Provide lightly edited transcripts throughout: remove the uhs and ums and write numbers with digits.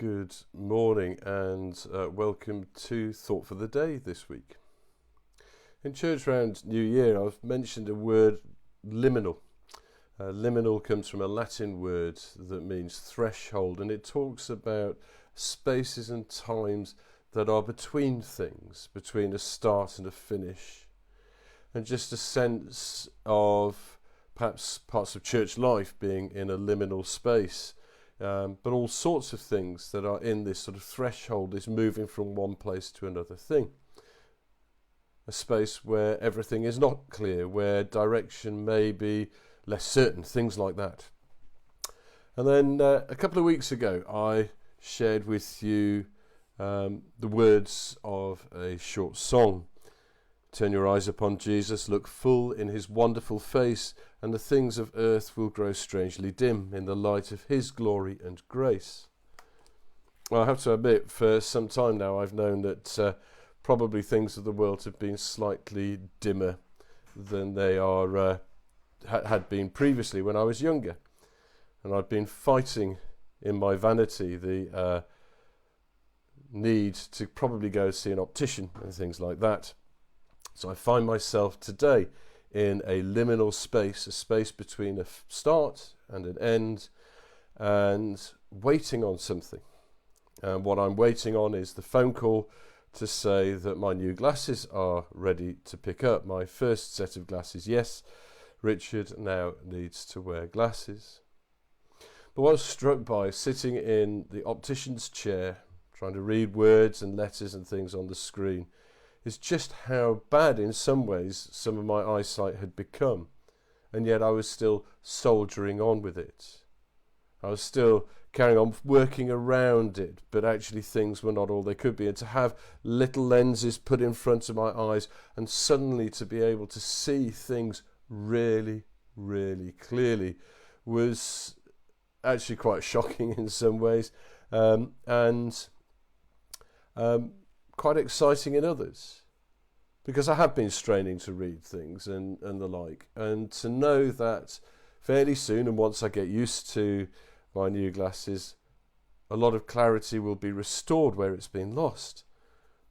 Good morning and welcome to Thought for the Day this week. In church round New Year, I've mentioned a word, liminal. Liminal comes from a Latin word that means threshold, and it talks about spaces and times that are between things, between a start and a finish, and just a sense of perhaps parts of church life being in a liminal space. But all sorts of things that are in this sort of threshold, is moving from one place to another thing. A space where everything is not clear, where direction may be less certain, things like that. And then a couple of weeks ago, I shared with you the words of a short song. Turn your eyes upon Jesus, look full in his wonderful face, and the things of earth will grow strangely dim in the light of his glory and grace. Well, I have to admit, for some time now, I've known that probably things of the world have been slightly dimmer than they are had been previously when I was younger. And I've been fighting in my vanity the need to probably go see an optician and things like that. So I find myself today in a liminal space, a space between a start and an end, and waiting on something. And what I'm waiting on is the phone call to say that my new glasses are ready to pick up. My first set of glasses. Yes, Richard now needs to wear glasses. But what I was struck by, sitting in the optician's chair, trying to read words and letters and things on the screen, is just how bad in some ways some of my eyesight had become, and yet I was still soldiering on with it. I was still carrying on working around it, but actually things were not all they could be. And to have little lenses put in front of my eyes and suddenly to be able to see things really, really clearly was actually quite shocking in some ways, and quite exciting in others, because I have been straining to read things and the like, and to know that fairly soon, and once I get used to my new glasses, a lot of clarity will be restored where it's been lost.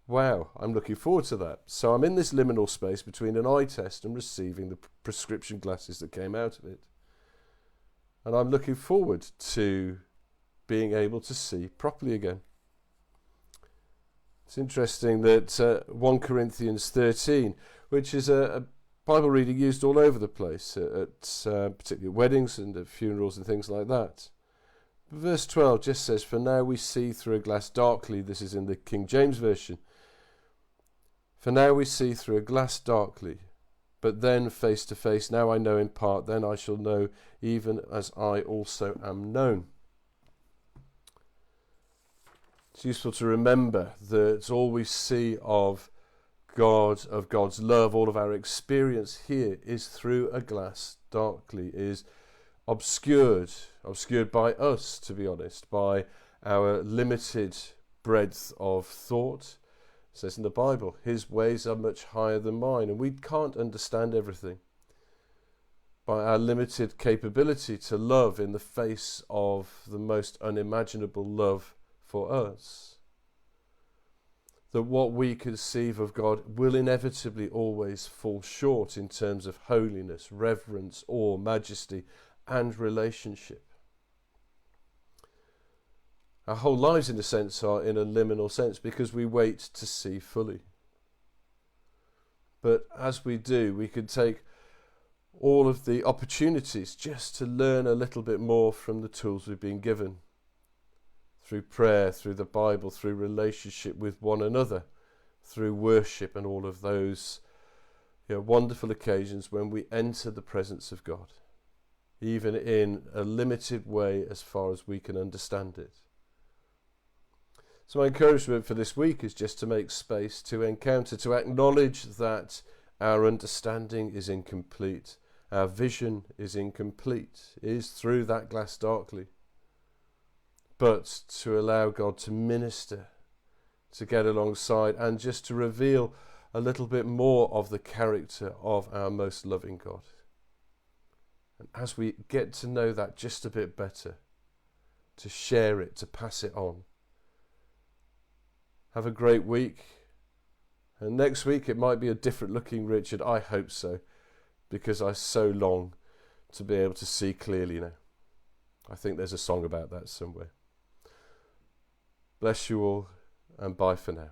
Wow, I'm looking forward to that. So I'm in this liminal space between an eye test and receiving the prescription glasses that came out of it, and I'm looking forward to being able to see properly again. It's interesting that 1 Corinthians 13, which is a Bible reading used all over the place, at particularly weddings and at funerals and things like that. Verse 12 just says, "For now we see through a glass darkly." This is in the King James Version. "For now we see through a glass darkly, but then face to face. Now I know in part, then I shall know, even as I also am known." It's useful to remember that all we see of God, of God's love, all of our experience here is through a glass darkly, is obscured by us, to be honest, by our limited breadth of thought. It says in the Bible, his ways are much higher than mine, and we can't understand everything. By our limited capability to love in the face of the most unimaginable love for us, that what we conceive of God will inevitably always fall short in terms of holiness, reverence, awe, majesty, and relationship. Our whole lives, in a sense, are in a liminal sense because we wait to see fully. But as we do, we can take all of the opportunities just to learn a little bit more from the tools we've been given, through prayer, through the Bible, through relationship with one another, through worship, and all of those wonderful occasions when we enter the presence of God, even in a limited way as far as we can understand it. So my encouragement for this week is just to make space to encounter, to acknowledge that our understanding is incomplete, our vision is incomplete, is through that glass darkly, but to allow God to minister, to get alongside, and just to reveal a little bit more of the character of our most loving God. And as we get to know that just a bit better, to share it, to pass it on, Have a great week. And next week it might be a different looking Richard. I hope so, because I so long to be able to see clearly now. I think there's a song about that somewhere. Bless you all, and bye for now.